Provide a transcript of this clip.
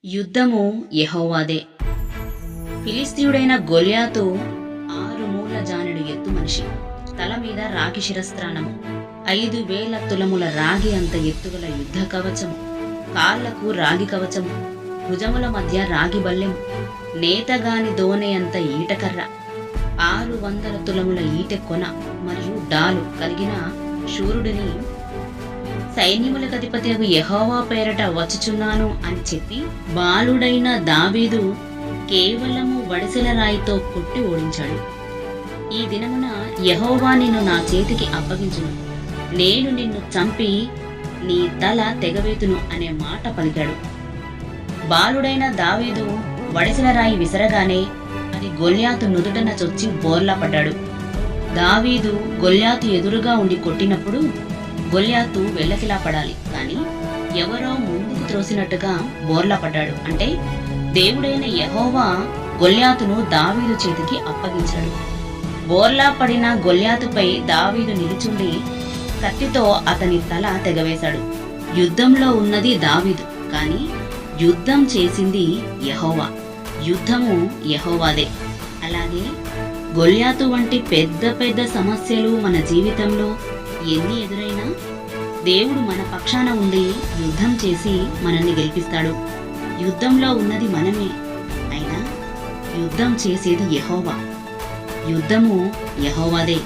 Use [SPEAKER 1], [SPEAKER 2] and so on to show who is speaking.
[SPEAKER 1] యుద్ధము యెహోవాదే. ఫిలిస్తీయుడైన గొల్యాతు 6 మూల జానెడు ఎత్తు మనిషి. తల మీద రాగి శిరస్త్రాణము, 5,000 తులముల రాగి అంత ఎత్తుగల యుద్ధ కవచము, కాళ్లకు రాగి కవచము, భుజముల మధ్య రాగి బల్లెము, నేతగాని దోనె అంత ఈటకర్ర, 600 తులముల ఈటె కొన మరియు డాలు కలిగిన శూరుడిని సైన్యములకు అధిపతియగు యెహోవా పేరట వచ్చుచున్నాను అని చెప్పి బాలుడైన దావీదు కేవలము వడిసెల రాయితో కొట్టి ఓడించాడు. ఈ దినమున యెహోవా నిన్ను నా చేతికి అప్పగించును, నేను నిన్ను చంపి నీ తల తెగవేతును అనే మాట పలికాడు. బాలుడైన దావీదు వడిసెల రాయి విసరగానే అది గొల్యాతు నుదుటన చొచ్చి బోర్లా పడ్డాడు. దావీదు గొల్యాతు ఎదురుగా ఉండి కొట్టినప్పుడు గొల్యాతు వెల్లకిలా పడాలి, కానీ ఎవరో ముందుకు త్రోసినట్టుగా బోర్లా పడ్డాడు. అంటే దేవుడైన యెహోవా గొల్యాతును దావీదు చేతికి అప్పగించాడు. బోర్లా పడిన గొల్యాతుపై దావీదు నిలుచుండి కత్తితో అతని తల తెగవేశాడు. యుద్ధంలో ఉన్నది దావీదు, కానీ యుద్ధం చేసింది యెహోవా. యుద్ధము యెహోవాదే. అలాగే గొల్యాతు వంటి పెద్ద పెద్ద సమస్యలు మన జీవితంలో ఎన్ని ఎదురైనా దేవుడు మన పక్షాన ఉండి యుద్ధం చేసి మనల్ని గెలిపిస్తాడు. యుద్ధంలో ఉన్నది మనమే, అయినా యుద్ధం చేసేది యెహోవా. యుద్ధము యెహోవాదే.